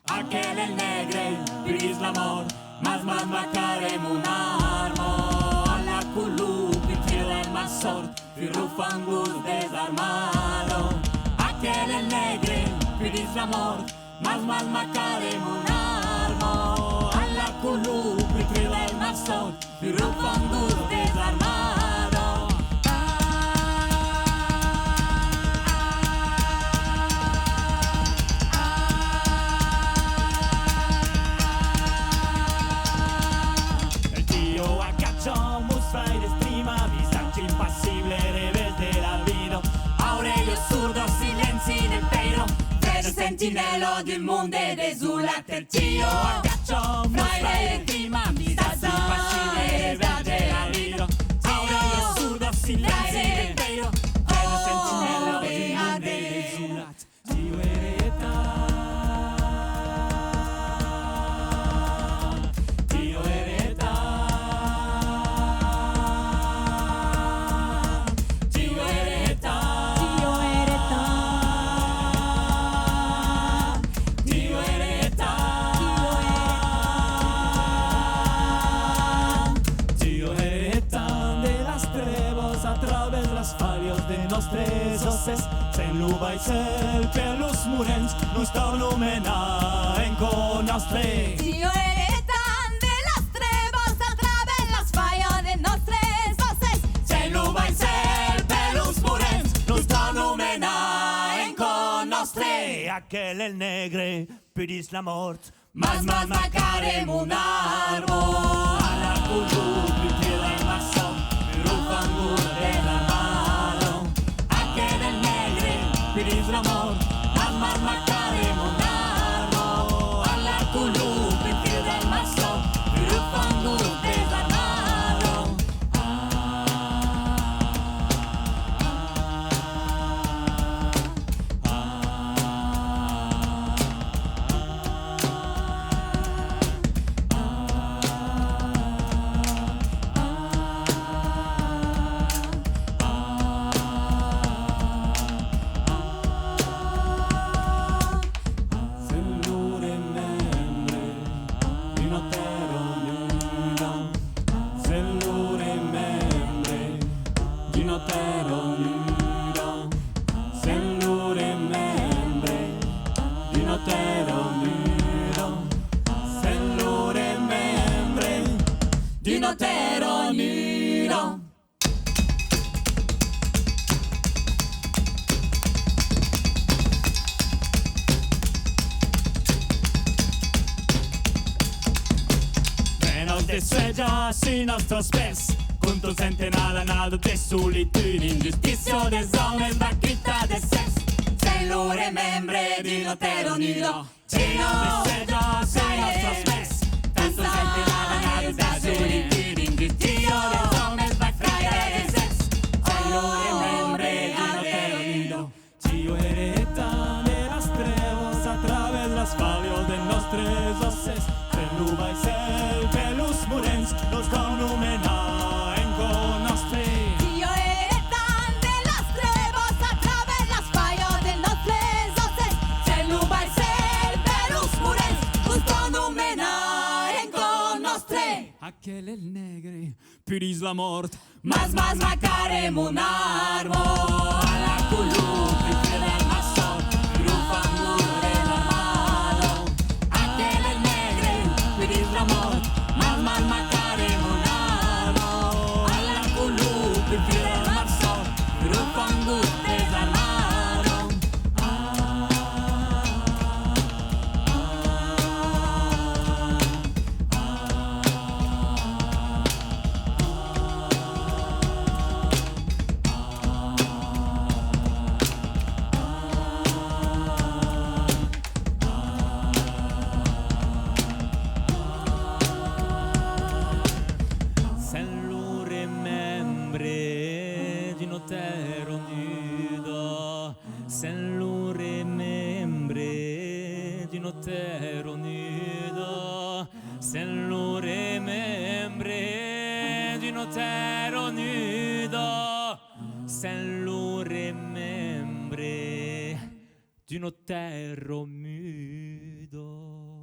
aquel el negre, pris l'amor, mas macarem un armo. Alla culupi tira el masor, firrufangus desarmado. Aquel el negre, pris l'amor, mas macarem un armo. Alla culupi tira el masor, firrufangus desarmado. Sentinello del mondo desolate, il tio a caccio, fraile prima mi sta facile verde la lido, Aurelio surdo silenzio del vero, vedo sentinello del mondo desolate, tio ereta, tio ereta, tio ereta. Nostres osses s'enlubeix el per los murens, nos tornumena en con nostre. Tio heretan de las trebas a través las fallas de nostres osses, S'enlubeix el per los murens, nos tornumena en con nostre. Aquel el negre, pidis la mort, mas macarem un armo. A la culupi queda el maçon, rufangur de la pidis l'amor, mas macarem un armo. A la culupi queda el maçon, rufangur desarmado. Dessuellas i nostres pes contra un centenar d'anades de solitud, injustícia des homes, vaquita de sex. Se lo remembre di notero nido, Gino. Dessuellas i nostres pes contra un centenar d'anades de solitud, injustícia des homes, vaquita de sex. Se lo remembre di notero nido, Gio hereta de las trevas a través las fallos de nostres osses. S'enlubeix el per los murens, nos tornumena en con nostre. Tio heretan de las trebas a través las fallas de nostres osses, s'enlubeix el per los murens, nos tornumena en con nostre. Aquel el negre, pidis la mort, mas macarem un armo. a la culupi queda el maçon, rufangur desarmado. Aquel el negre, pidis la mort, mas macarem un armo. A la culupi queda el maçon, rufangur desarmado. Sen lo remembre di notero nido, sen lo remembre di notero nido, sen lo remembre di un otterro mudo.